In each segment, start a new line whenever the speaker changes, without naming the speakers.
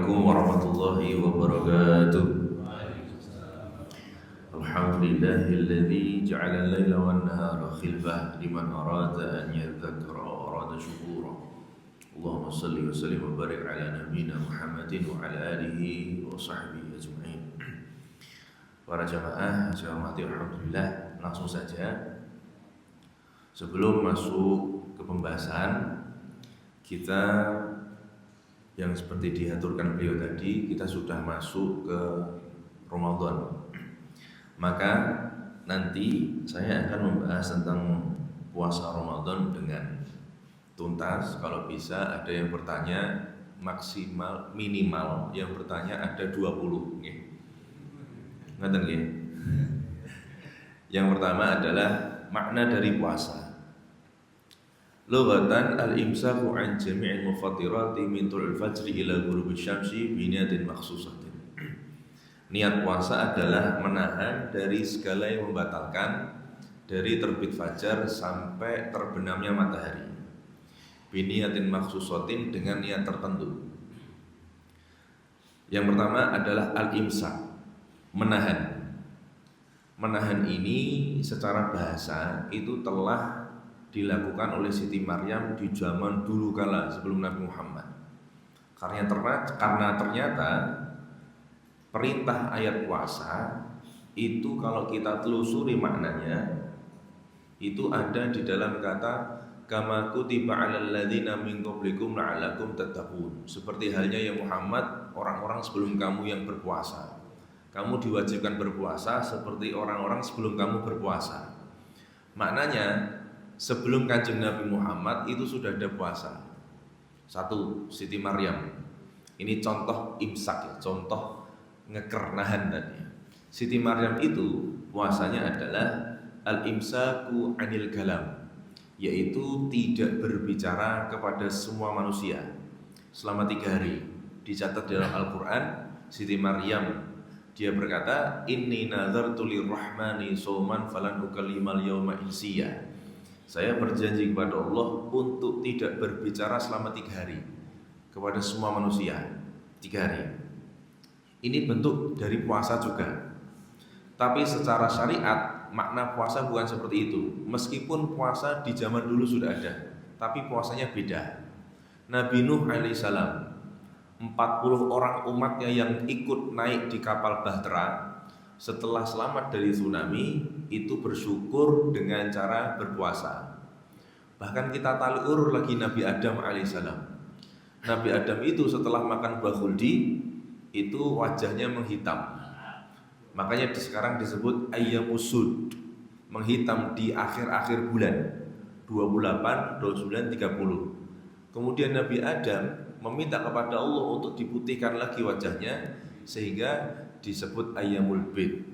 Assalamualaikum warahmatullahi wabarakatuh. Alhamdulillahilladzi ja'ala al-laila wan-nahara khilfah liman arada an yadhakkara wa arada syukura. Allahumma shalli wa sallim wa barik ala nabiyyina Muhammadin wa ala alihi wa sahbihi ajma'in. Para jamaah saya hormati, alhamdulillah, langsung saja sebelum masuk ke pembahasan kita yang seperti diaturkan beliau tadi, kita sudah masuk ke Ramadan. Maka nanti saya akan membahas tentang puasa Ramadan dengan tuntas. Kalau bisa ada yang bertanya maksimal, minimal yang bertanya ada 20 nggih. Ngoten nggih. Yang pertama adalah makna dari puasa. Lughatan al-imsaku an jami'il mufattirati min tulul fajri ila ghurubi syamsi bi niyatin makhsusatin. Niat puasa adalah menahan dari segala yang membatalkan dari terbit fajar sampai terbenamnya matahari. Bi niyatin makhsusatin, dengan niat tertentu. Yang pertama adalah al-imsak, menahan. Menahan ini secara bahasa itu telah dilakukan oleh Siti Maryam di zaman dulu kala sebelum Nabi Muhammad. Karena ternyata perintah ayat puasa itu kalau kita telusuri maknanya itu ada di dalam kata kama kutiba 'alal ladzina min qablikum la'allakum tattaqun. Seperti halnya ya Muhammad, orang-orang sebelum kamu yang berpuasa. Kamu diwajibkan berpuasa seperti orang-orang sebelum kamu berpuasa. Maknanya sebelum Kanjeng Nabi Muhammad itu sudah ada puasa. Satu, Siti Maryam. Ini contoh imsak ya, contoh ngekernahan tadi. Siti Maryam itu puasanya adalah al-imsaku anil kalam, yaitu tidak berbicara kepada semua manusia selama 3 hari. Dicatat dalam Al-Quran, Siti Maryam dia berkata, inni nazartu lirrahmani shauman falan ukallimal yauma insiya. Saya berjanji kepada Allah untuk tidak berbicara selama 3 hari kepada semua manusia. 3 hari. Ini bentuk dari puasa juga. Tapi secara syariat makna puasa bukan seperti itu. Meskipun puasa di zaman dulu sudah ada, tapi puasanya beda. Nabi Nuh alaihissalam, 40 orang umatnya yang ikut naik di kapal Bahtera setelah selamat dari tsunami itu bersyukur dengan cara berpuasa. Bahkan kita tarik urur lagi Nabi Adam alaihissalam. Nabi Adam itu setelah makan buah khuldi itu wajahnya menghitam. Makanya sekarang disebut ayyamusud, menghitam di akhir-akhir bulan 28, 29, 30. Kemudian Nabi Adam meminta kepada Allah untuk diputihkan lagi wajahnya sehingga disebut ayyamul bid.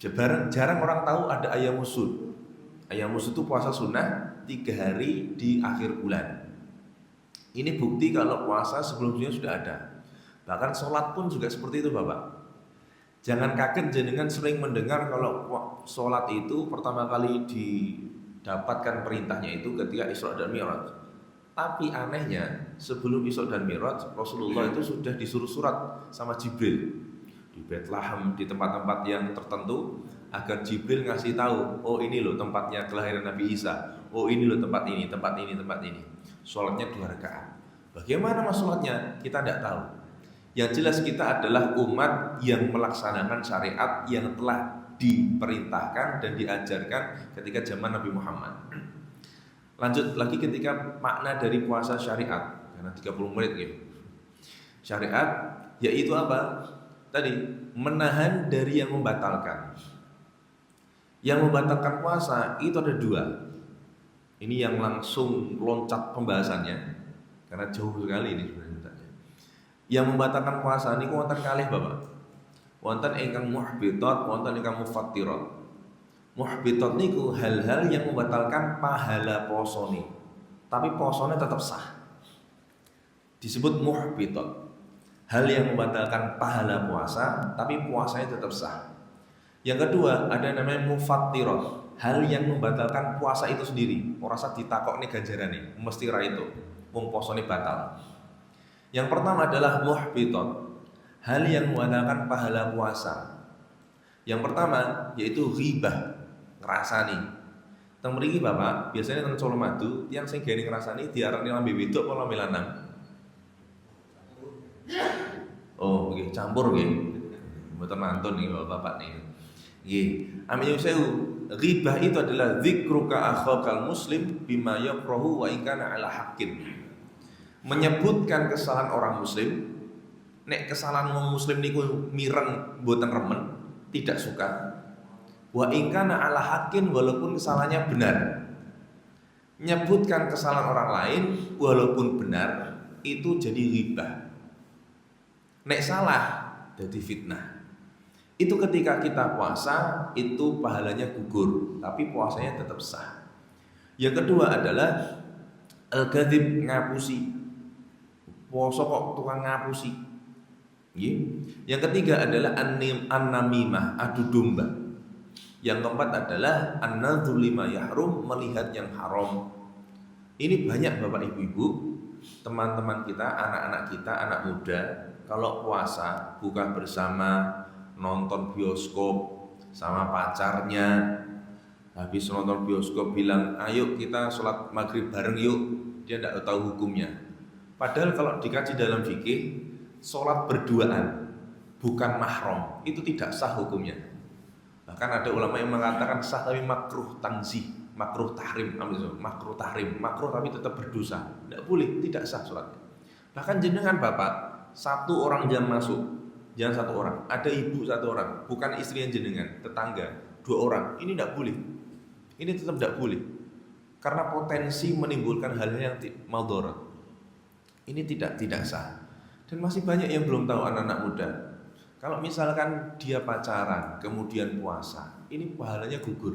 Jarang orang tahu ada ayyamusud. Ayyamusud itu puasa sunnah 3 hari di akhir bulan. Ini bukti kalau puasa sebelumnya sudah ada. Bahkan sholat pun juga seperti itu Bapak. Jangan kaget jenengan sering mendengar kalau sholat itu pertama kali didapatkan perintahnya itu ketika Isra dan Mi'raj. Tapi anehnya sebelum Isra dan Mi'raj Rasulullah itu sudah disuruh surat sama Jibril di Bethlehem, di tempat-tempat yang tertentu, agar Jibril ngasih tahu, oh ini loh tempatnya kelahiran Nabi Isa, oh ini loh tempat ini, tempat ini, tempat ini. Sholatnya 2 rakaat. Bagaimana mas sholatnya? Kita tidak tahu. Yang jelas kita adalah umat yang melaksanakan syariat yang telah diperintahkan dan diajarkan ketika zaman Nabi Muhammad. Lanjut lagi ketika makna dari puasa syariat, karena 30 menit gitu. Syariat yaitu apa? Tadi menahan dari yang membatalkan. Yang membatalkan puasa itu ada 2. Ini yang langsung loncat pembahasannya karena jauh sekali ini sebenarnya. Yang membatalkan puasa ini wonten kalih Bapak. Wonten ingkang muhbitat, wonten ingkang mufattirat. Muhbitat niku hal-hal yang membatalkan pahala posone, tapi posone tetap sah. Disebut muhbitat. Hal yang membatalkan pahala puasa, tapi puasanya tetap sah. Yang kedua ada namanya mufattirat. Hal yang membatalkan puasa itu sendiri. Ora usah ditakokne ganjarane, mesti ra itu. Wong posone batal. Yang pertama adalah muhbitat, hal yang membatalkan pahala puasa. Yang pertama yaitu ghibah, ngrasani. Teng mriki Bapak, biasanya teng Solo Madu, tiyang sing gene ngrasani diarani lambe wedok apa lambe lanang? Oh, nggih, campur nggih. Mboten mantun nih Bapak nih. Nggih, amin sewu. Ghibah itu adalah dzikruka akhakal muslim bima yakrahu wa in kana ala haqqin. Menyebutkan kesalahan orang muslim, nek kesalahan wong muslim niku mireng mboten remen, tidak suka. Wa in kana ala haqqin, walaupun kesalahannya benar. Menyebutkan kesalahan orang lain walaupun benar itu jadi ghibah. Nek salah jadi fitnah. Itu ketika kita puasa itu pahalanya gugur, tapi puasanya tetap sah. Yang kedua adalah al-kadzib, ngapusi. Puasa kok tukang ngapusi. Yang ketiga adalah an-namimah, adu domba. Yang keempat adalah an-nadhru lima yahrum, melihat yang haram. Ini banyak Bapak Ibu-ibu, teman-teman kita, anak-anak kita, anak muda, kalau puasa buka bersama, nonton bioskop sama pacarnya, habis nonton bioskop bilang ayo kita sholat maghrib bareng yuk, dia tidak tahu hukumnya. Padahal kalau dikaji dalam fikih, sholat berduaan bukan mahram itu tidak sah hukumnya. Bahkan ada ulama yang mengatakan sah tapi makruh tanzih, makruh tahrim, makruh tahrim, makruh tapi tetap berdosa, tidak boleh, tidak sah sholatnya. Bahkan jenengan Bapak, satu orang jangan masuk, jangan satu orang, ada ibu satu orang, bukan istri yang jenengan, tetangga, 2 orang, ini tidak boleh, ini tetap tidak boleh, karena potensi menimbulkan hal-hal yang maldharat. Ini tidak sah. Dan masih banyak yang belum tahu anak-anak muda. Kalau misalkan dia pacaran kemudian puasa, ini pahalanya gugur.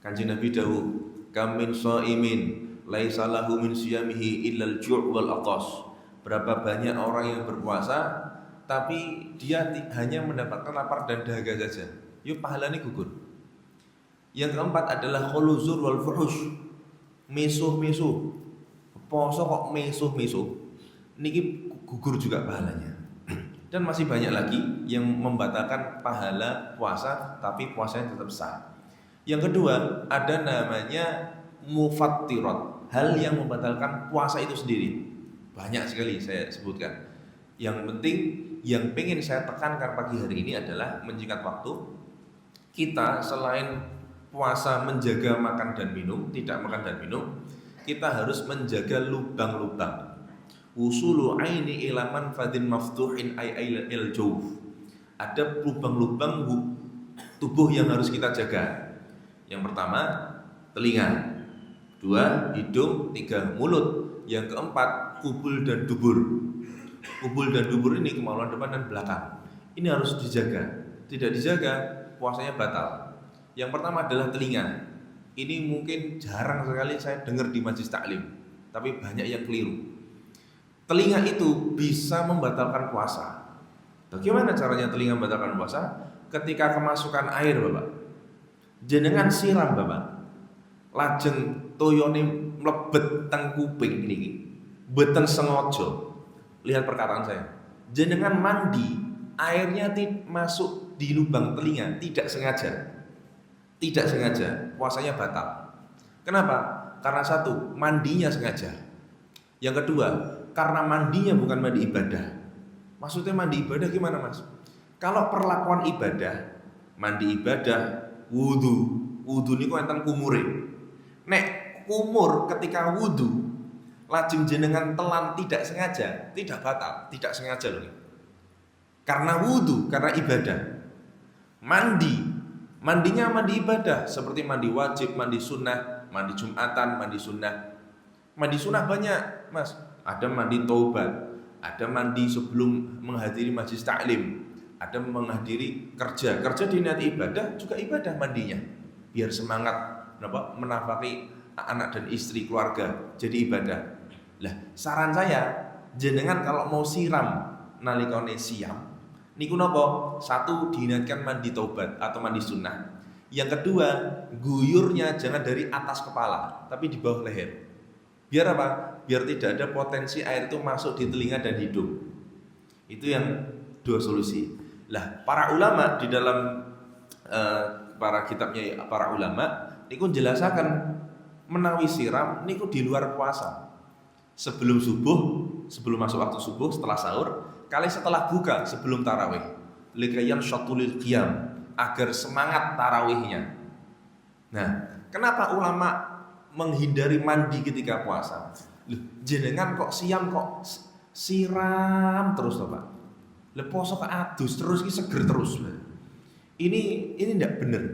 Kanjeng Nabi dawuh, "Kam min shaimin laisa lahu min siyamihi illal ju' wal aqas." Berapa banyak orang yang berpuasa tapi dia hanya mendapatkan lapar dan dahaga saja. Yuk pahalanya gugur. Yang keempat adalah khuluzur wal fuhush. Misuh-misuh. Puasa kok misuh-misuh, niki gugur juga pahalanya. Dan masih banyak lagi yang membatalkan pahala puasa tapi puasanya tetap sah. Yang kedua ada namanya mufattirat, hal yang membatalkan puasa itu sendiri. Banyak sekali saya sebutkan. Yang penting yang pengen saya tekankan pagi hari ini adalah menjikat waktu. Kita selain puasa menjaga makan dan minum, tidak makan dan minum, kita harus menjaga lubang-lubang. Usulu aini ilaman fadin maftuhin il jawf. Ada lubang-lubang tubuh yang harus kita jaga. Yang pertama telinga, 2 hidung, 3 mulut, yang keempat kubul dan dubur. Kubul dan dubur ini kemaluan depan dan belakang. Ini harus dijaga. Tidak dijaga puasanya batal. Yang pertama adalah telinga. Ini mungkin jarang sekali saya dengar di majelis taklim, tapi banyak yang keliru. Telinga itu bisa membatalkan puasa. Bagaimana caranya telinga membatalkan puasa? Ketika kemasukan air Bapak, jenengan siram Bapak, lajeng toyone mlebet teng kuping niki, mboten sengaja. Lihat perkataan saya. Jenengan mandi, airnya masuk di lubang telinga, tidak sengaja. Tidak sengaja, puasanya batal. Kenapa? Karena satu, mandinya sengaja. Yang kedua, karena mandinya bukan mandi ibadah. Maksudnya mandi ibadah gimana Mas? Kalau perlakuan ibadah, mandi ibadah, wudu niku enten kumure. Nek kumur ketika wudu, lajeng jenengan telan tidak sengaja, tidak batal, tidak sengaja loh. Karena wudu, karena ibadah. Mandinya mandi ibadah, seperti mandi wajib, mandi sunnah, mandi jumatan, mandi sunnah. Mandi sunnah banyak Mas, ada mandi taubat, ada mandi sebelum menghadiri majelis taklim, ada menghadiri kerja dinati ibadah, juga ibadah mandinya, biar semangat menafkahi anak dan istri keluarga, jadi ibadah. Lah saran saya, jenengan kalau mau siram nalikane siam niku napa? Satu, diniatkan mandi taubat atau mandi sunnah. Yang kedua, guyurnya jangan dari atas kepala, tapi di bawah leher. Biar apa? Biar tidak ada potensi air itu masuk di telinga dan hidung. Itu yang dua solusi. Lah, para ulama di dalam para kitabnya para ulama niku jelasaken menawi siram niku di luar puasa. Sebelum subuh, sebelum masuk waktu subuh, setelah sahur, kali setelah buka sebelum tarawih. Likayan syatulil qiyam, agar semangat tarawihnya. Nah, kenapa ulama menghindari mandi ketika puasa? Jenengan kok siam kok siram terus toh Pak. Le poso kok adus terus ki seger terus. Ini tidak benar.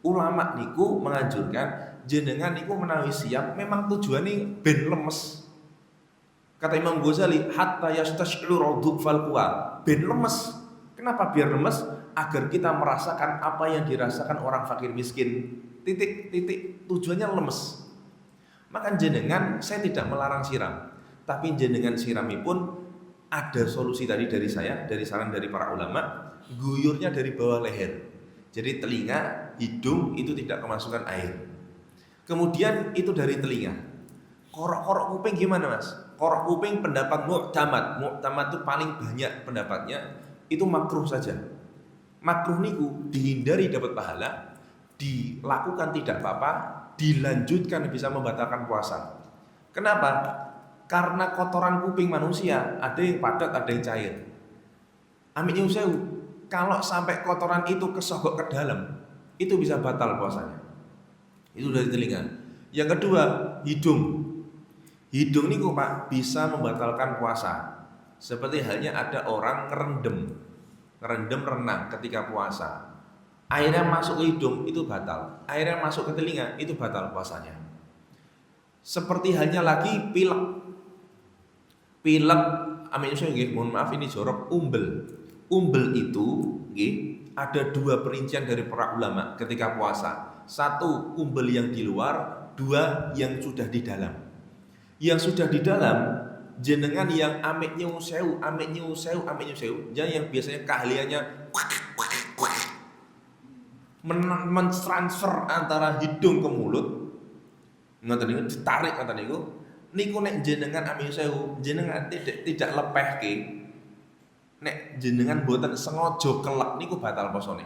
Ulama niku menganjurkan jenengan niku menawi siam memang tujuannya ben lemes. Kata Imam Ghazali, hatta yastashiru fal quwa. Ben lemes. Kenapa biar lemes? Agar kita merasakan apa yang dirasakan orang fakir miskin. Titik tujuannya lemes. Maka jenengan saya tidak melarang siram, tapi jenengan sirami pun ada solusi tadi dari saya, dari saran dari para ulama, guyurnya dari bawah leher. Jadi telinga, hidung itu tidak kemasukan air. Kemudian itu dari telinga. Korok-korok kuping gimana Mas? Korok kuping pendapat mu'tamad. Mu'tamad itu paling banyak pendapatnya itu makruh saja. Makruh niku dihindari dapat pahala, dilakukan tidak apa-apa, dilanjutkan bisa membatalkan puasa. Kenapa? Karena kotoran kuping manusia ada yang padat, ada yang cair. Amin yusewu, kalau sampai kotoran itu kesogok ke dalam, itu bisa batal puasanya. Itu dari telinga. Yang kedua, hidung. Hidung ini Pak bisa membatalkan puasa. Seperti halnya ada orang ngerendam renang ketika puasa. Airnya masuk ke hidung itu batal. Airnya masuk ke telinga itu batal puasanya. Seperti halnya lagi pilek. Pilek, amin nggih, mohon maaf ini jorok, umbel. Umbel itu nggih ada dua perincian dari para ulama ketika puasa. Satu umbel yang di luar, dua yang sudah di dalam. Yang sudah di dalam jenengan yang amit nyusewu, jangan yang biasanya keahliannya mentransfer antara hidung ke mulut, ngoten niku ditarik ngoten niku nek jenengan amin sewu, jenengan tidak lepehke, nek jenengan boten sengaja kelek niku batal posone.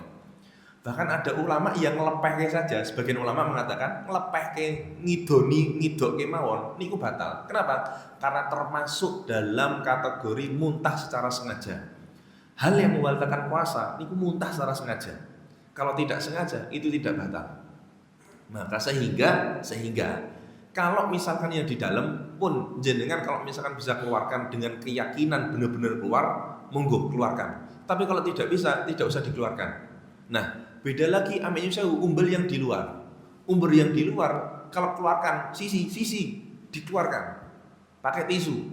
Bahkan ada ulama yang ngelepehke saja, sebagian ulama mengatakan ngelepehke ngidoke mawon niku batal. Kenapa? Karena termasuk dalam kategori muntah secara sengaja. Hal yang membatalkan puasa niku muntah secara sengaja. Kalau tidak sengaja itu tidak batal. Maka sehingga kalau misalkan yang di dalam pun jenengan kalau misalkan bisa keluarkan dengan keyakinan benar-benar keluar, monggo keluarkan. Tapi kalau tidak bisa, tidak usah dikeluarkan. Nah, beda lagi amin sewu umbel yang di luar. Umbel yang di luar kalau keluarkan sisi dikeluarkan pakai tisu.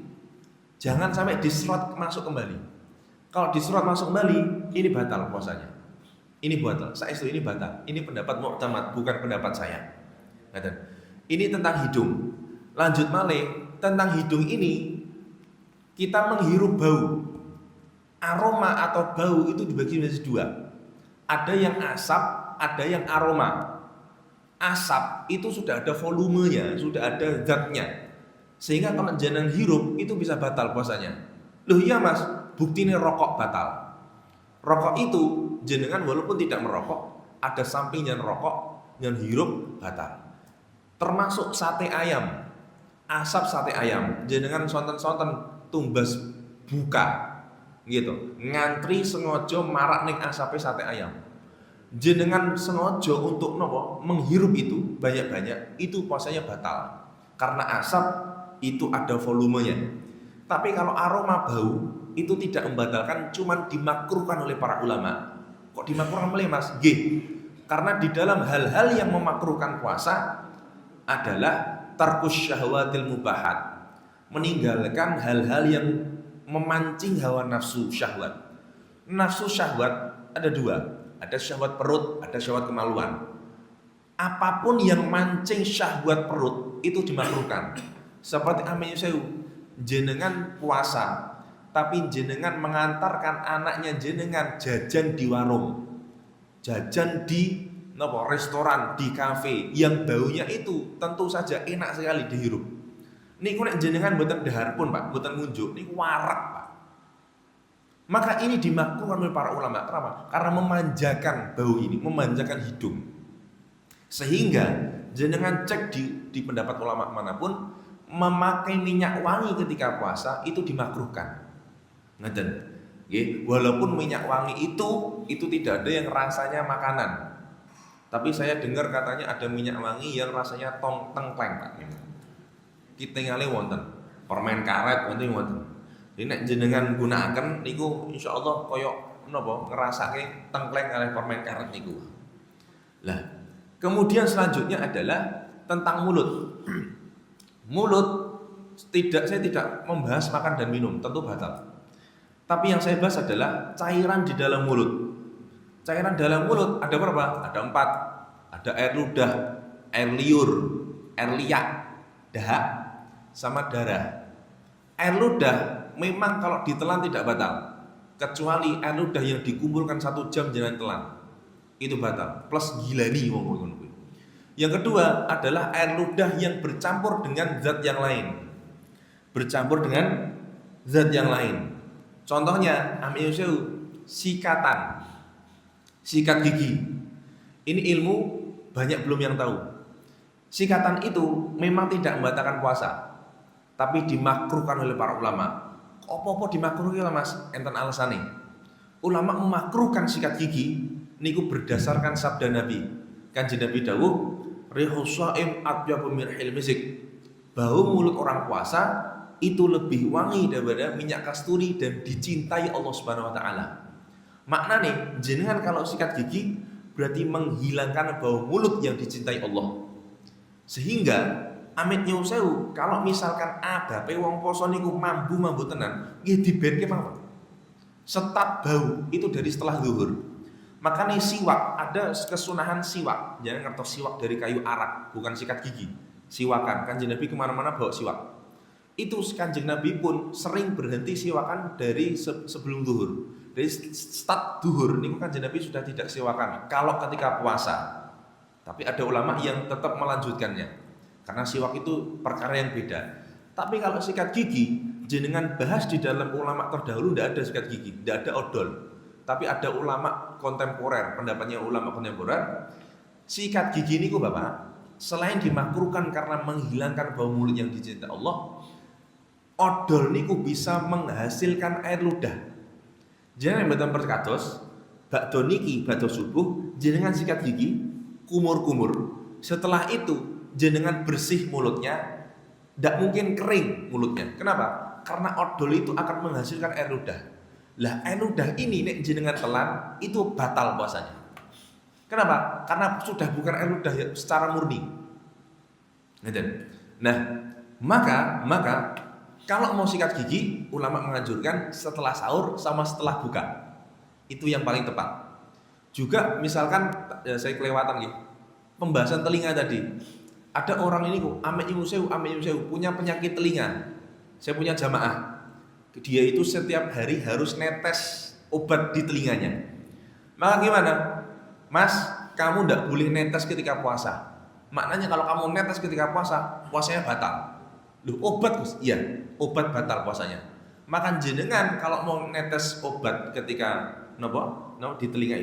Jangan sampai diserot masuk kembali. Kalau diserot masuk kembali, ini batal puasanya. Ini batal. Ini batal. Ini pendapat mu'tamad, bukan pendapat saya. Ini tentang hidung. Lanjut malih, tentang hidung ini kita menghirup bau. Aroma atau bau itu dibagi menjadi dua. Ada yang asap, ada yang aroma. Asap itu sudah ada volumenya, sudah ada zatnya. Sehingga kalau jenengan hirup itu bisa batal puasanya. Loh iya Mas, buktinya rokok batal. Rokok itu jenengan walaupun tidak merokok, ada sampingnya rokok, yang hirup batal. Termasuk sate ayam, asap sate ayam, jenengan sonten-sonten tumbas buka, gitu, ngantri sengaja marak ning asape sate ayam. Jenengan sengaja untuk nopo menghirup itu banyak-banyak, itu puasanya batal. Karena asap itu ada volumenya. Tapi kalau aroma bau itu tidak membatalkan, cuman dimakruhkan oleh para ulama. Kok dimakruhkan oleh Mas? Karena di dalam hal-hal yang memakruhkan puasa adalah tarkus syahwatil mubahat, meninggalkan hal-hal yang memancing hawa nafsu syahwat. Nafsu syahwat ada dua, ada syahwat perut, ada syahwat kemaluan. Apapun yang mancing syahwat perut itu dimakruhkan. Seperti amin sewu, jenengan puasa tapi jenengan mengantarkan anaknya jenengan jajan di warung, jajan di restoran, di kafe yang baunya itu tentu saja enak sekali dihirup. Niku nek jenengan mboten dahar pun Pak, mboten ngunjuk, niku warak Pak. Maka ini dimakruhkan oleh para ulama. Kenapa? Karena memanjakan bau ini, memanjakan hidung. Sehingga jenengan cek di pendapat ulama manapun, memakai minyak wangi ketika puasa itu dimakruhkan. Ngeten. Nggih, walaupun minyak wangi itu tidak ada yang rasanya makanan. Tapi saya dengar katanya ada minyak wangi yang rasanya tengkleng Pak. Kita ngali wonten permen karet wonten. Jadi nek jenengan gunakaken niku insyaallah koyok napa ngrasake tengkleng kalih permen karet niku. Lah, kemudian selanjutnya adalah tentang mulut. Mulut saya tidak membahas makan dan minum, tentu batal. Tapi yang saya bahas adalah cairan di dalam mulut. Cairan dalam mulut ada berapa? Ada 4. Ada air ludah, air liur, air liak, dahak, sama darah. Air ludah memang kalau ditelan tidak batal, kecuali air ludah yang dikumpulkan 1 jam jangan telan, itu batal. Plus gilani ngomong. Yang kedua adalah air ludah yang bercampur dengan zat yang lain. Bercampur dengan zat yang lain. Contohnya, sikatan, sikat gigi. Ini ilmu banyak belum yang tahu. Sikatan itu memang tidak membatalkan puasa, tapi dimakruhkan oleh para ulama. Apa-apa dimakruhkan Mas? Enten alasane. Ulama memakruhkan sikat gigi niku berdasarkan sabda Nabi. Kanjeng Nabi dawuh, "Rihus shaim atyabu min rihil misik." Bau mulut orang puasa itu lebih wangi daripada minyak kasturi dan dicintai Allah Subhanahu wa taala. Maknane jenengan kalau sikat gigi berarti menghilangkan bau mulut yang dicintai Allah. Sehingga amit nyusewu kalau misalkan ada wong poso niku mambu tenan, nggih dibenke mawon. Setat bau itu dari setelah zuhur. Makanya siwak, ada kesunahan siwak. Jangan ngertos siwak dari kayu arak, bukan sikat gigi. Siwakan, Kanjeng Nabi kemana-mana bawa siwak. Itu Kanjeng Nabi pun sering berhenti siwakan dari sebelum zuhur. Dari start zuhur niku Kanjeng Nabi sudah tidak siwakan kalau ketika puasa. Tapi ada ulama yang tetap melanjutkannya. Karena siwak itu perkara yang beda. Tapi kalau sikat gigi, jenengan bahas di dalam ulama terdahulu tidak ada sikat gigi, tidak ada odol. Tapi ada ulama kontemporer, pendapatnya ulama kontemporer, sikat gigi niku Bapak, selain dimakruhkan karena menghilangkan bau mulut yang dicintai Allah, odol niku bisa menghasilkan air ludah. Jenengan mboten perkatos, bakdo niki bakdo subuh, jenengan sikat gigi, kumur-kumur. Setelah itu jenengan bersih mulutnya, tidak mungkin kering mulutnya. Kenapa? Karena odol itu akan menghasilkan air ludah. Lah air ludah ini nek jenengan telan itu batal puasanya. Kenapa? Karena sudah bukan air ludah secara murni. Nah, maka kalau mau sikat gigi, ulama menganjurkan setelah sahur sama setelah buka. Itu yang paling tepat. Juga misalkan saya kelewatan gitu. Pembahasan telinga tadi. Ada orang ini kok ame imusewu punya penyakit telinga. Saya punya jamaah. Dia itu setiap hari harus netes obat di telinganya. Maka gimana? Mas, kamu tidak boleh netes ketika puasa. Maknanya kalau kamu netes ketika puasa, puasanya batal. Loh, obat Gus? Iya, obat batal puasanya. Maka jenengan kalau mau netes obat ketika di telinga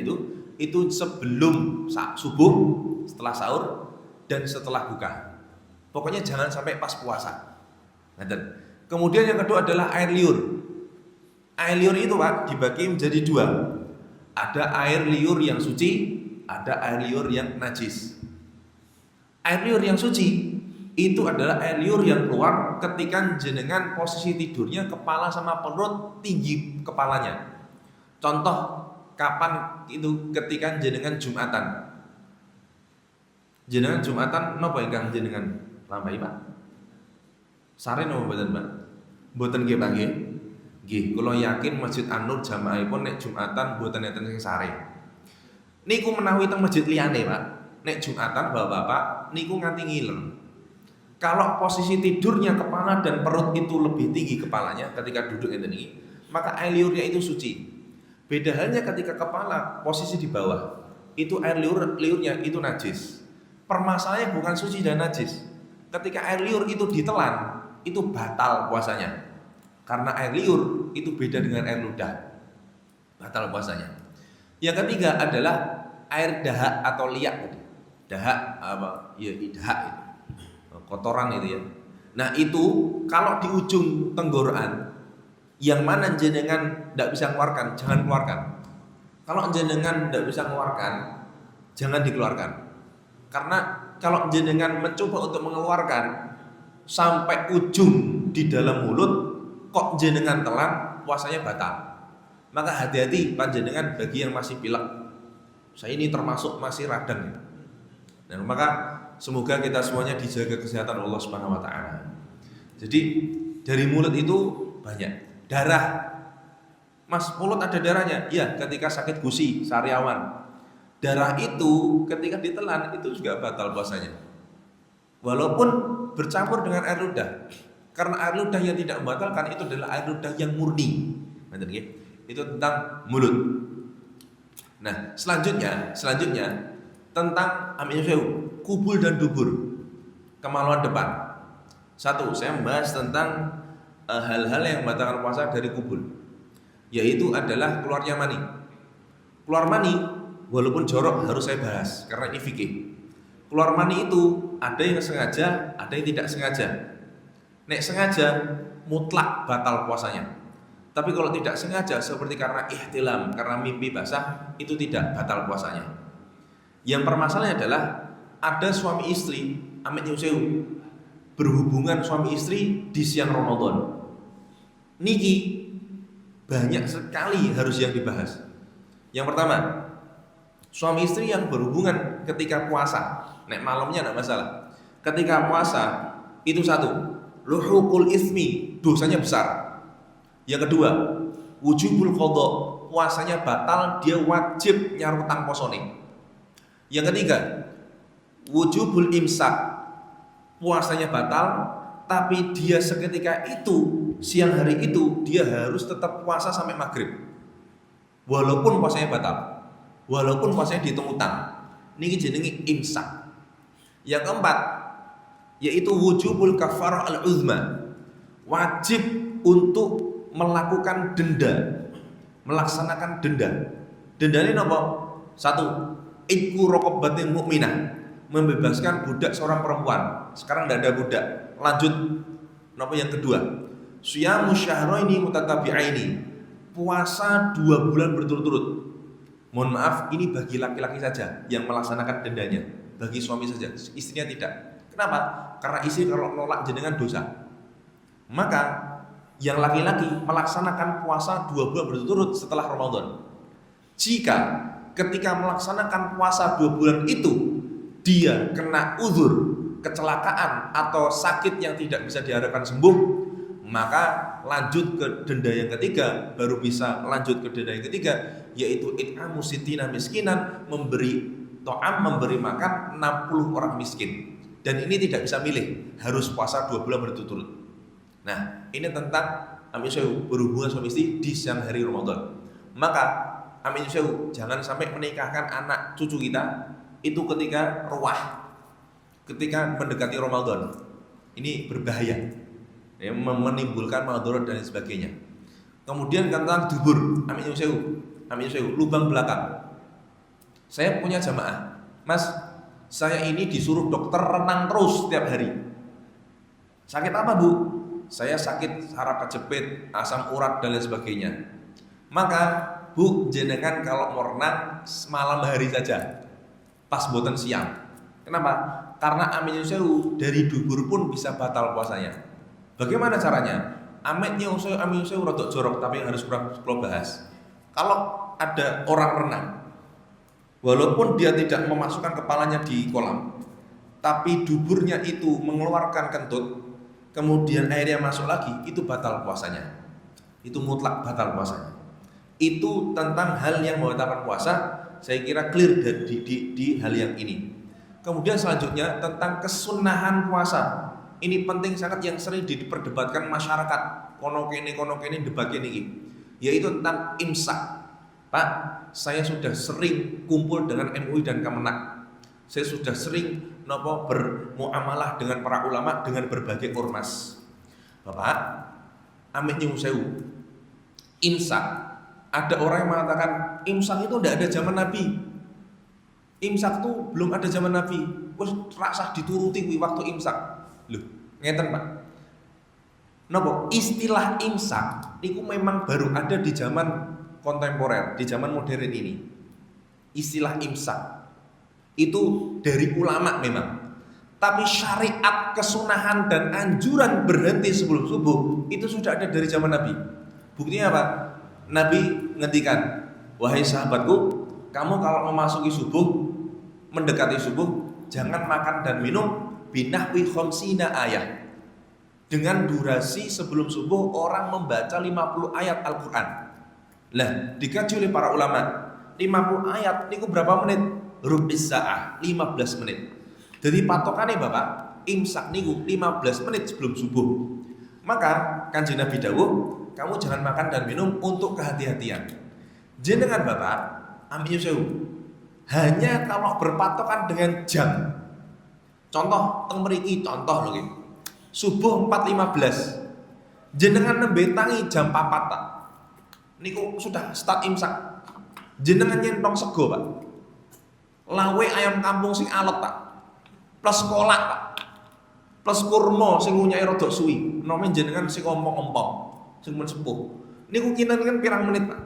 itu sebelum subuh, setelah sahur, dan setelah buka. Pokoknya jangan sampai pas puasa. Kemudian yang kedua adalah air liur. Air liur itu Pak dibagi menjadi 2. Ada air liur yang suci, ada air liur yang najis. Air liur yang suci itu adalah air liur yang keluar ketika jenengan posisi tidurnya kepala sama perut tinggi kepalanya. Contoh kapan itu ketika jenengan Jumatan. Jenengan Jumatan napa ingkang jenengan lampahi Pak? Sare napa mboten Pak? Mboten nggih Pak nggih. Nggih, kula yakin Masjid An-Nur jamaahipun nek Jumatan mboten enten sing sare. Niku menawi teng masjid liyane Pak. Nek Jumatan Bapak-bapak niku nganti ngiler. Kalau posisi tidurnya kepala dan perut itu lebih tinggi kepalanya ketika duduk ngeten iki, maka air liurnya itu suci. Beda halnya ketika kepala posisi di bawah, itu air liurnya itu najis. Permasalahannya bukan suci dan najis. Ketika air liur itu ditelan, itu batal puasanya. Karena air liur itu beda dengan air ludah, batal puasanya. Yang ketiga adalah air dahak atau liak tadi. Dahak apa? Ya, dahak itu. Kotoran itu ya. Nah, itu kalau di ujung tenggorokan yang mana jenengan tidak bisa keluarkan, jangan keluarkan. Kalau jenengan tidak bisa keluarkan, jangan dikeluarkan. Karena kalau jenengan mencoba untuk mengeluarkan sampai ujung di dalam mulut, kok jenengan telan, puasanya batal. Maka hati-hati panjenengan bagi yang masih pilek. Saya ini termasuk masih radang. Dan maka semoga kita semuanya dijaga kesehatan Allah Subhanahu wa taala. Jadi dari mulut itu banyak darah. Mas, mulut ada darahnya? Iya, ketika sakit gusi, sariawan. Darah itu ketika ditelan itu juga batal puasanya. Walaupun bercampur dengan air ludah. Karena air ludah yang tidak membatalkan itu adalah air ludah yang murni. Itu tentang mulut. Nah, selanjutnya tentang kubul dan dubur, kemaluan depan. Satu, saya membahas tentang hal-hal yang membatalkan puasa dari kubul, yaitu adalah keluarnya mani. Keluar mani, walaupun jorok harus saya bahas karena ini fikih. Keluar mani itu ada yang sengaja, ada yang tidak sengaja. Nek sengaja mutlak batal puasanya. Tapi kalau tidak sengaja seperti karena ihtilam, karena mimpi basah, itu tidak batal puasanya. Yang permasalahannya adalah ada suami istri, amit nyusewu, berhubungan suami istri di siang Ramadan. Niki banyak sekali harus yang dibahas. Yang pertama, suami istri yang berhubungan ketika puasa. Nek malamnya tidak masalah. Ketika puasa itu satu, luhukul ismi, dosanya besar. Yang kedua, wujubul qadha, puasanya batal, dia wajib nyarutang posone. Yang ketiga, wujubul imsak, puasanya batal, tapi dia seketika itu, siang hari itu dia harus tetap puasa sampai maghrib. Walaupun puasanya batal, walaupun puasanya dihitung utang. Niki jenenge imsak. Yang keempat, yaitu wujubul kafarah al-uzma, wajib untuk melakukan denda, melaksanakan denda. Denda ini apa? Satu, itqu raqabatin mukminah, membebaskan budak seorang perempuan. Sekarang tidak ada budak. Lanjut, apa yang kedua? Siyamu syahraini mutatabi'aini, puasa 2 bulan berturut-turut. Mohon maaf, ini bagi laki-laki saja yang melaksanakan dendanya, bagi suami saja, istrinya tidak. Kenapa? Karena istri kalau nolak jenengan dosa. Maka yang laki-laki melaksanakan puasa 2 bulan berturut-turut setelah Ramadan. Jika ketika melaksanakan puasa 2 bulan itu dia kena uzur, kecelakaan atau sakit yang tidak bisa diharapkan sembuh, maka lanjut ke denda yang ketiga, baru bisa lanjut ke denda yang ketiga, yaitu it'amu sittina miskinan, memberi to'am, memberi makan 60 orang miskin. Dan ini tidak bisa milih, harus puasa 2 bulan berturut-turut. Nah, ini tentang berhubungan suami istri di siang hari Ramadan. Maka jangan sampai menikahkan anak cucu kita itu ketika ruah, ketika mendekati Ramadan. Ini berbahaya, ya, menimbulkan madarat dan sebagainya. Kemudian tentang dubur, lubang belakang. Saya punya jamaah, Mas, saya ini disuruh dokter renang terus setiap hari. Sakit apa, Bu? Saya sakit saraf kejepit, asam urat dan lain sebagainya. Maka Bu, jenengan kalau mau renang malam hari saja, pas boten siang. Kenapa? Karena amin sewu dari dubur pun bisa batal puasanya. Bagaimana caranya? Amin sewu rodok jorok, tapi harus kurang bahas. Kalau ada orang renang, walaupun dia tidak memasukkan kepalanya di kolam, tapi duburnya itu mengeluarkan kentut, kemudian airnya masuk lagi, itu batal puasanya. Itu mutlak batal puasanya. Itu tentang hal yang membatalkan puasa. Saya kira clear di hal yang ini. Kemudian selanjutnya tentang kesunahan puasa. Ini penting sangat yang sering diperdebatkan masyarakat. Kono kene debat ini, yaitu tentang imsak. Pak, saya sudah sering kumpul dengan MUI dan Kemenak. Saya sudah sering bermuamalah dengan para ulama dengan berbagai ormas. Bapak, amit nyuwun sewu. Imsak, ada orang yang mengatakan imsak itu tidak ada zaman Nabi. Imsak itu belum ada zaman Nabi. Wes rasah dituruti waktu imsak. Loh, ngeten Pak. Napa? Istilah imsak itu memang baru ada di zaman kontemporer, di zaman modern ini. Istilah imsak itu dari ulama memang. Tapi syariat, kesunahan dan anjuran berhenti sebelum subuh itu sudah ada dari zaman Nabi. Buktinya apa? Nabi ngendikan, wahai sahabatku, kamu kalau memasuki subuh, mendekati subuh, jangan makan dan minum binahwi khamsina ayat. Dengan durasi sebelum subuh orang membaca 50 ayat Al-Quran. Lah, dikaji oleh para ulama, 50 ayat niku berapa menit? Rubis sa'ah, 15 menit. Jadi patokannya Bapak, imsak niku 15 menit sebelum subuh. Maka Kanjeng Nabi dawuh, kamu jangan makan dan minum untuk kehati-hatian. Jenengan Bapak, amin sewu. Hanya kalau berpatokan dengan jam. Contoh teng mriki contoh lho nggih. Subuh 4.15. Jenengan nembe tangi jam 4 tak. Niku sudah start imsak. Jenengan nyentong sego, Pak. Lawe ayam kampung sing alot, Pak. Plus kolak, Pak. Plus kurma sing ngunyai rada suwi. Nome jenengan sing ompong-ompong, sing men sepuh. Niku kinten pirang menit, Pak.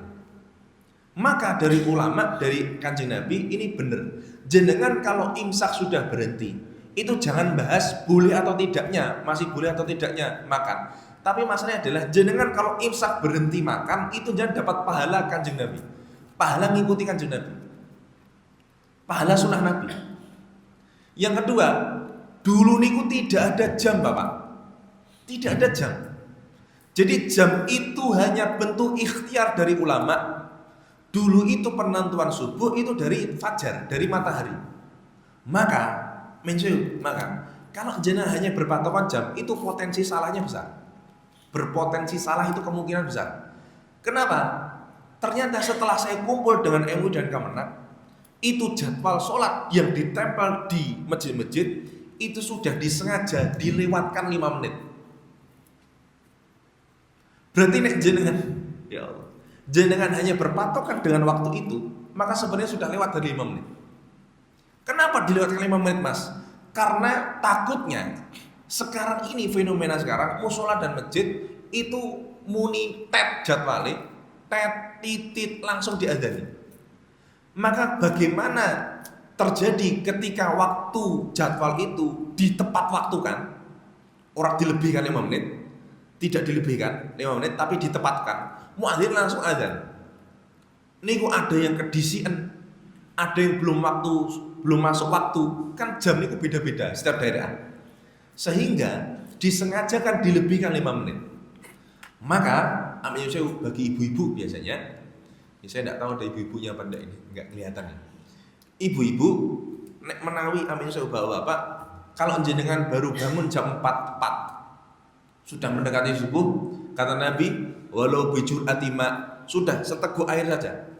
Maka dari ulama, dari Kanjeng Nabi ini benar. Jenengan kalau imsak sudah berhenti, itu jangan bahas boleh atau tidaknya, masih boleh atau tidaknya makan. Tapi masalahnya adalah jenengan kalau imsak berhenti makan, itu jangan dapat pahala Kanjeng Nabi. Pahala mengikuti Kanjeng Nabi. Pahala sunnah Nabi. Yang kedua, dulu niku tidak ada jam, Bapak. Tidak ada jam. Jadi jam itu hanya bentuk ikhtiar dari ulama. Dulu itu penentuan subuh itu dari fajar, dari matahari. Maka kalau jenengan hanya berpatokan jam, itu potensi salahnya besar. Berpotensi salah itu kemungkinan besar. Kenapa? Ternyata setelah saya kumpul dengan MUI dan Kemenak, itu jadwal sholat yang ditempel di masjid-masjid itu sudah disengaja dilewatkan 5 menit. Berarti nek jenengan, ya Allah, jenengan hanya berpatokan dengan waktu itu, maka sebenarnya sudah lewat dari 5 menit. Kenapa dilewatkan 5 menit, Mas? Karena takutnya sekarang ini fenomena sekarang musola dan masjid itu muni tet jadwale, tet titit langsung diadzani. Maka bagaimana terjadi ketika waktu jadwal itu ditepat waktukan, orang dilebihkan 5 menit, tidak dilebihkan 5 menit tapi ditepatkan, muadzin langsung azan. Niku ada yang kedisian, ada yang belum masuk waktu, kan jam niku beda-beda setiap daerah. Sehingga disengajakan dilebihkan 5 menit. Maka amin sewu bagi ibu-ibu biasanya, saya tidak tahu ada ibu-ibunya apa enggak ini, enggak kelihatan ya. Ibu-ibu nek menawi amin sewu bapak, kalau jenengan baru bangun jam 4 sudah mendekati subuh, kata Nabi, walau bijur atima, sudah seteguk air saja.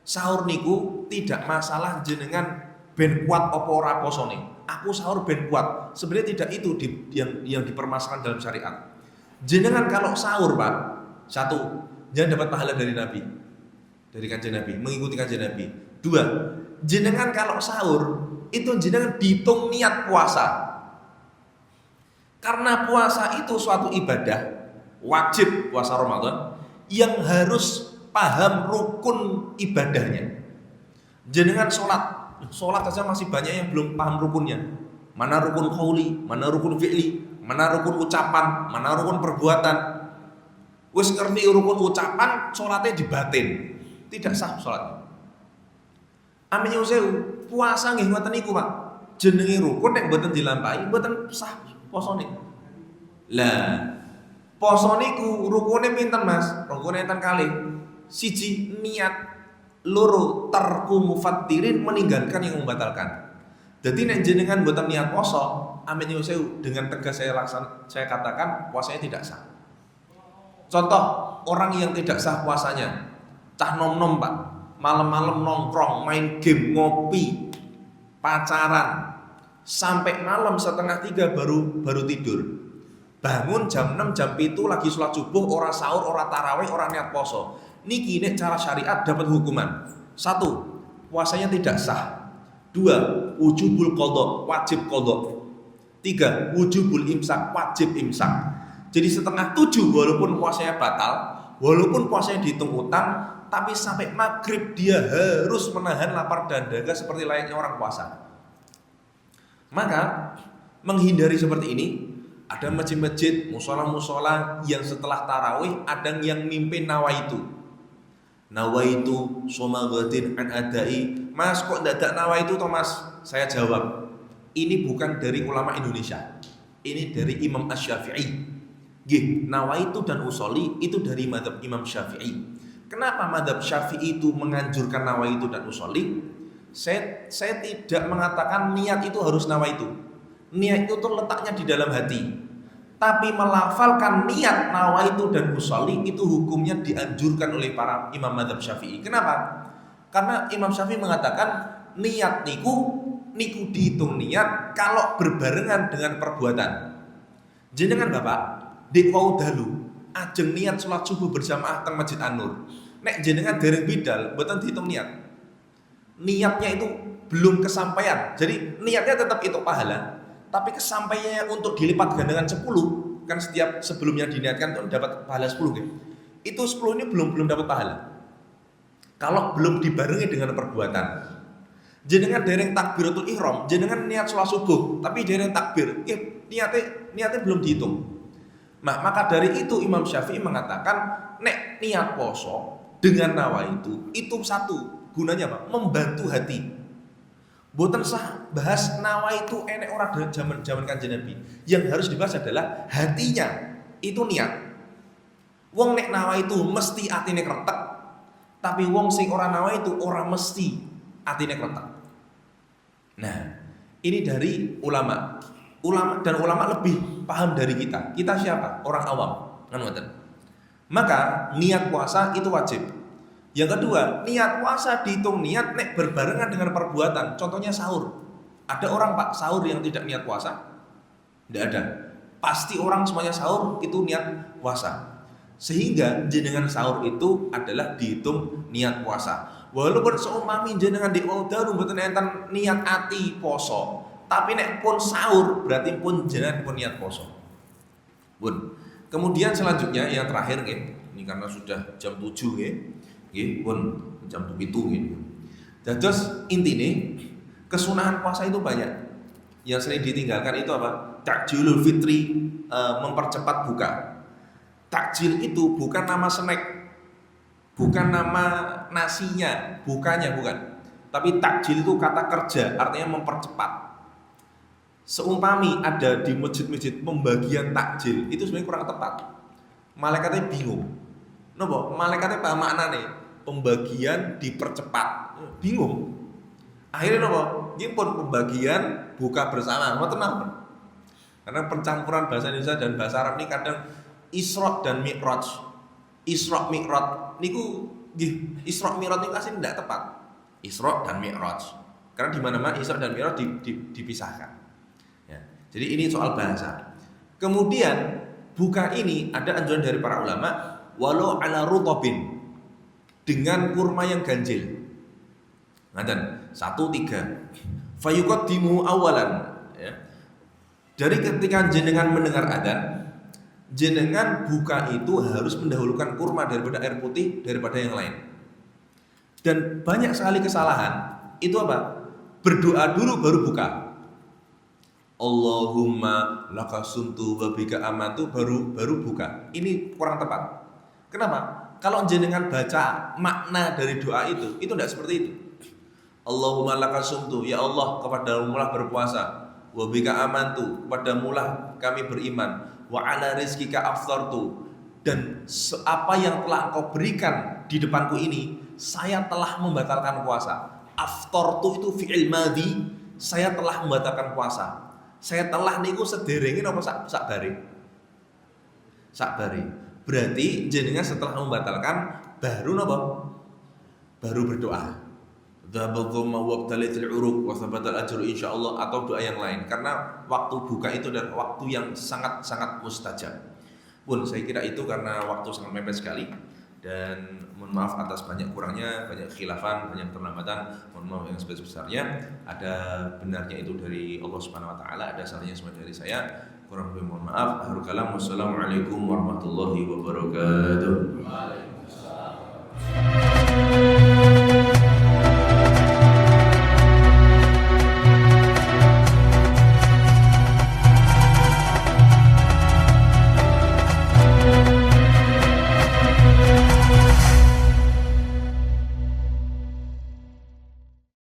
Sahur niku tidak masalah jenengan ben kuat apa ora posone. Aku sahur ben kuat. Sebenarnya tidak itu yang dipermasalahkan dalam syariat. Jenengan kalau sahur, Pak, satu, jangan dapat pahala dari Nabi. Dari Kanjeng Nabi, mengikuti Kanjeng Nabi. Dua, jenengan kalau sahur itu jenengan dihitung niat puasa. Karena puasa itu suatu ibadah wajib, puasa Ramadan yang harus paham rukun ibadahnya. Jenengan sholat saja masih banyak yang belum paham rukunnya. Mana rukun qauli, mana rukun fi'li, mana rukun ucapan, mana rukun perbuatan. Wis ngerti rukun ucapan, sholatnya dibatin, tidak sah sholatnya. Amin yusewu, puasa nggih ngoten niku, Pak. Jenenge rukun nek mboten dilampahi, mboten sah posone. Lah, poso niku rukune pinten, Mas? Rukune enten kalih. Siji niat, loro tarku mufattirin, meninggalkan yang membatalkan. Jadi nek jenengan mboten niat poso, amin yusewu, dengan tegas saya katakan puasanya tidak sah. Contoh orang yang tidak sah puasanya, cah nom-nom, Pak, malam-malam nongkrong, main game, ngopi, pacaran, sampai malam 2:30 baru tidur. bangun jam 6 jam 7 lagi sholat subuh, ora sahur, ora tarawih, ora niat poso. Niki nek cara syariat dapat hukuman. 1, puasanya tidak sah. 2, wujubul qadha, wajib qadha. 3, wujubul imsak, wajib imsak. Jadi setengah 7 walaupun puasanya batal, walaupun puasanya dihitung utang, tapi sampai maghrib dia harus menahan lapar dan dahaga seperti layaknya orang puasa. Maka menghindari seperti ini, ada masjid-masjid, musola-musola yang setelah tarawih ada yang mimpin nawaitu somagadin an adai. Mas kok dadak nawaitu toh mas? Saya jawab, ini bukan dari ulama Indonesia, ini dari Imam Asy-Syafi'i. Nawaitu dan usoli itu dari mazhab Imam Syafi'i. Kenapa mazhab Syafi'i itu menganjurkan nawaitu dan usoli? Saya tidak mengatakan niat itu harus nawaitu. Niat itu tuh letaknya di dalam hati. Tapi melafalkan niat nawaitu dan usoli itu hukumnya dianjurkan oleh para imam mazhab Syafi'i. Kenapa? Karena Imam Syafi'i mengatakan niat niku dihitung niat kalau berbarengan dengan perbuatan. Jenengan Bapak di wau dalu ajeng niat sholat subuh berjamaah teng Masjid An-Nur. Nek jenengan dereng bidal mboten dihitung niat. Niatnya itu belum kesampaian. Jadi niatnya tetap itu pahala, tapi kesampaiannya untuk dilipat gandakan 10, kan setiap sebelumnya diniatkan itu dapat pahala 10 gitu. Itu 10 ini belum dapat pahala. Kalau belum dibarengi dengan perbuatan. Jenengan dereng takbiratul ihram, jenengan niat sholat subuh, tapi dereng takbir, niatnya belum dihitung. Nah, maka dari itu Imam Syafi'i mengatakan nek niat poso dengan itu satu gunanya apa? Membantu hati. Boten sah bahas nawaitu enek ora zaman Kanjeng Nabi. Yang harus dibahas adalah hatinya. Itu niat. Wong nek nawaitu mesti atine kretek, tapi wong sing ora nawaitu ora mesti atine kretek. Nah, ini dari ulama. Ulama lebih paham dari kita. Kita siapa? Orang awam. Kan ngoten. Maka niat puasa itu wajib. Yang kedua, niat puasa dihitung niat nek berbarengan dengan perbuatan. Contohnya sahur. Ada orang Pak sahur yang tidak niat puasa? Tidak ada. Pasti orang semuanya sahur itu niat puasa. Sehingga jenengan sahur itu adalah dihitung niat puasa. Walaupun seumpami jenengan di wau mboten enten niat ati poso, tapi nek pun sahur berarti pun jenengan pun niat poso. Bun. Kemudian selanjutnya yang terakhir nggih. Ini karena sudah jam 7 nggih. Nggih, pun jam 7 nggih. Dados intine kesunahan puasa itu banyak. Yang sering ditinggalkan itu apa? Takjilul fitri, mempercepat buka. Takjil itu bukan nama snack, bukan nama nasinya, bukan. Tapi takjil itu kata kerja, artinya mempercepat. Seumpami ada di masjid-masjid pembagian takjil, itu sebenarnya kurang tepat. Malaikatnya bingung. Napa? Malaikatnya apa maknane? Pembagian dipercepat. Bingung. Akhirnya napa? Ini pun pembagian buka bersama. Ngoten napa? Karena pencampuran bahasa Indonesia dan bahasa Arab ini kadang Isra dan Mi'raj. Isra Mi'raj niku nggih, Isra Mi'raj niku asline tidak tepat. Isra dan Mi'raj. Karena di mana-mana Isra dan Mi'raj dipisahkan. Ya. Jadi ini soal bahasa. Kemudian buka ini ada anjuran dari para ulama walau ala rutobin, dengan kurma yang ganjil. Ngaten 1-3. Fayuqaddimu awalan, ya. Dari ketika jenengan mendengar adzan, jenengan buka itu harus mendahulukan kurma daripada air putih daripada yang lain. Dan banyak sekali kesalahan itu apa? Berdoa dulu baru buka. Allahumma lakasuntu wa bika amantu baru buka. Ini kurang tepat. Kenapa? Kalau jenengan baca makna dari doa itu tidak seperti itu. Allahumma lakasuntu, ya Allah kepadamu lah berpuasa, wa bika amantu, kepadamu lah kami beriman, wa ala rizkika aftartu, dan apa yang telah engkau berikan di depanku ini saya telah membatalkan puasa. Aftartu itu fi'il madhi, saya telah membatalkan puasa. Saya telah niku sederenge napa sak bare. Berarti jenengan setelah membatalkan baru napa? Baru berdoa. Dzhabal dhamma wabtalatil uruq wa thabatal ajru insyaallah, atau doa yang lain, karena waktu buka itu dan waktu yang sangat-sangat mustajab. Pun saya kira itu karena waktu sangat mepet sekali, dan mohon maaf atas banyak kurangnya, banyak khilafan, banyak terlambatan, mohon maaf yang sebesar-besarnya. Ada benarnya itu dari Allah Subhanahu wa taala, ada salahnya semua dari saya. Kurang lebih mohon maaf. Akhirul kalam, wassalamualaikum warahmatullahi wabarakatuh.